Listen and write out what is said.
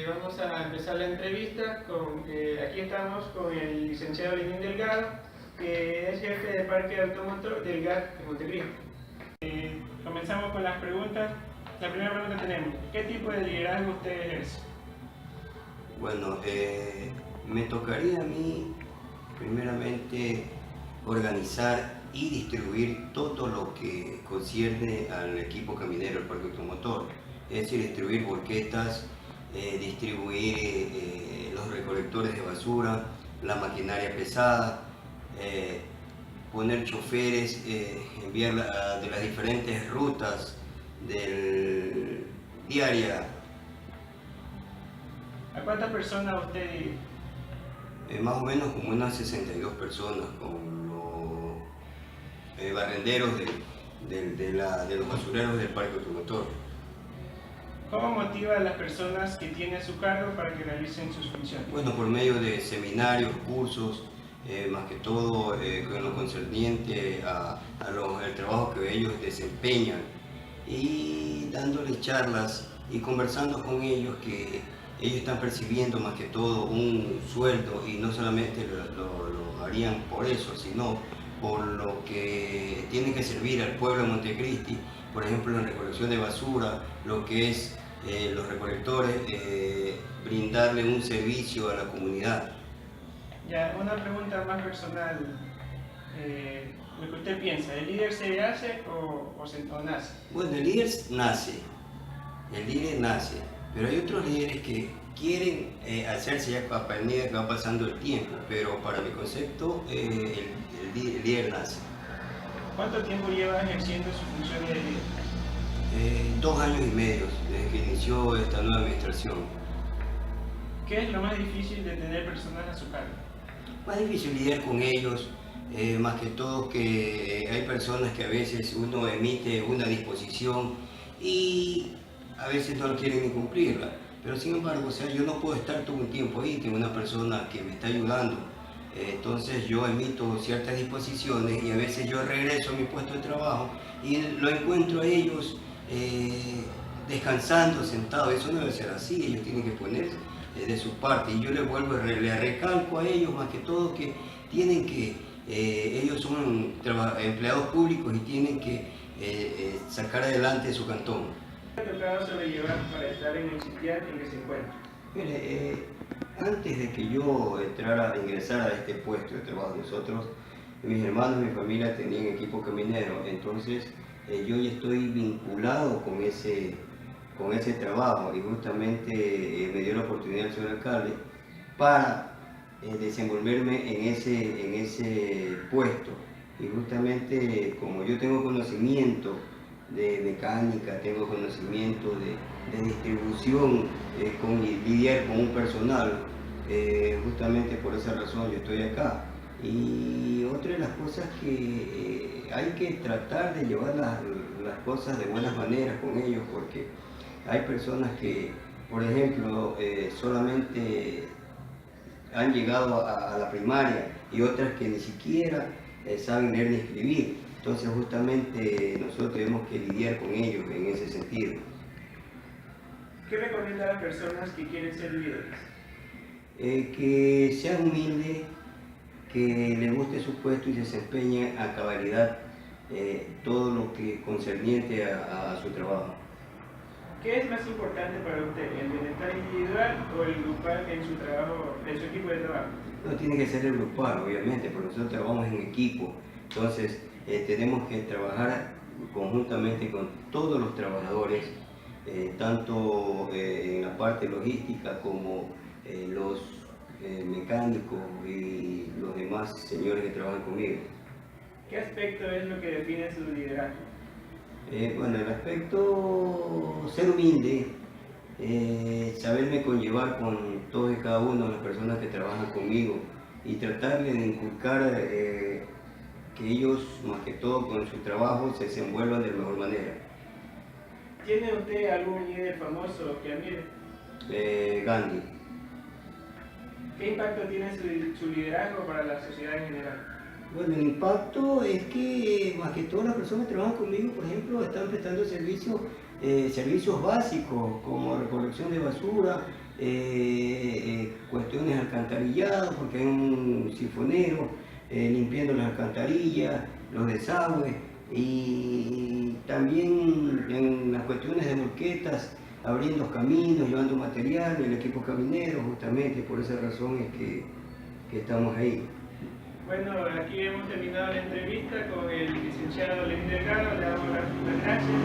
Vamos a empezar la entrevista. Aquí estamos con el licenciado Lenín Delgado, que es jefe del Parque Automotor del GAT de Montecristi. Comenzamos con las preguntas. La primera pregunta tenemos: ¿qué tipo de liderazgo usted ejerce? Bueno, me tocaría a mí primeramente organizar y distribuir todo lo que concierne al equipo caminero del parque automotor, es decir, distribuir volquetas, distribuir los recolectores de basura, la maquinaria pesada, poner choferes, enviar de las diferentes rutas del diaria. ¿A cuántas personas usted dirige? Más o menos como unas 62 personas, con los barrenderos de los basureros del parque automotor. ¿Cómo motiva a las personas que tiene a su cargo para que realicen sus funciones? Bueno, por medio de seminarios, cursos, más que todo con lo concerniente al trabajo que ellos desempeñan, y dándoles charlas y conversando con ellos, que ellos están percibiendo más que todo un sueldo, y no solamente lo harían por eso, sino por lo que tienen que servir al pueblo de Montecristi, por ejemplo en recolección de basura, lo que es los recolectores, brindarle un servicio a la comunidad. Ya, una pregunta más personal. Lo que usted piensa, ¿el líder se hace o nace? Bueno, el líder nace, pero hay otros líderes que quieren hacerse ya a medida que va pasando el tiempo, pero para mi concepto el líder nace. ¿Cuánto tiempo lleva ejerciendo su función de líder? 2 años y medio desde que inició esta nueva administración. ¿Qué es lo más difícil de tener personas a su cargo? Más difícil lidiar con ellos, más que todo que hay personas que a veces uno emite una disposición y a veces no quieren ni cumplirla, pero sin embargo, o sea, yo no puedo estar todo un tiempo ahí, tengo una persona que me está ayudando, entonces yo emito ciertas disposiciones y a veces yo regreso a mi puesto de trabajo y lo encuentro a ellos descansando, sentados. Eso no debe ser así, ellos tienen que ponerse de su parte, y yo le recalco a ellos más que todo que tienen que, ellos son empleados públicos y tienen que sacar adelante su cantón. ¿Qué ha tocado sobrellevar para estar en el sitial en que se encuentra? Mire, antes de que yo ingresara a este puesto de trabajo, nosotros, mis hermanos, mi familia tenían equipo caminero, entonces yo ya estoy vinculado con ese trabajo, y justamente me dio la oportunidad el señor alcalde para desenvolverme en ese puesto, y justamente como yo tengo conocimiento de mecánica, tengo conocimiento de distribución, lidiar con un personal, justamente por esa razón yo estoy acá. Y otra de las cosas que hay que tratar de llevar las cosas de buenas maneras con ellos, porque hay personas que, por ejemplo, solamente han llegado a la primaria, y otras que ni siquiera saben leer ni escribir. Entonces justamente nosotros tenemos que lidiar con ellos en ese sentido. ¿Qué recomienda a las personas que quieren ser líderes? Que sean humildes, que les guste su puesto y desempeñen a cabalidad todo lo que concerniente a su trabajo. ¿Qué es más importante para usted, el bienestar individual o el grupal en su trabajo, en su equipo de trabajo? No, tiene que ser el grupal, obviamente, porque nosotros trabajamos en equipo, entonces tenemos que trabajar conjuntamente con todos los trabajadores, tanto en la parte logística como los mecánicos y los demás señores que trabajan conmigo. ¿Qué aspecto es lo que define su liderazgo? Bueno, el aspecto ser humilde, saberme conllevar con todos y cada uno de las personas que trabajan conmigo, y tratar de inculcar que ellos, más que todo con su trabajo, se desenvuelvan de la mejor manera. ¿Tiene usted algún líder famoso que admire? Gandhi. ¿Qué impacto tiene su liderazgo para la sociedad en general? Bueno, el impacto es que más que todas las personas que trabajan conmigo, por ejemplo, están prestando servicios básicos como recolección de basura, cuestiones de alcantarillado, porque hay un sifonero limpiando las alcantarillas, los desagües, y también en las cuestiones de volquetas, abriendo caminos, llevando material, el equipo caminero, justamente por esa razón es que estamos ahí. Bueno, aquí hemos terminado la entrevista con el licenciado Lenín Delgado, le damos las gracias.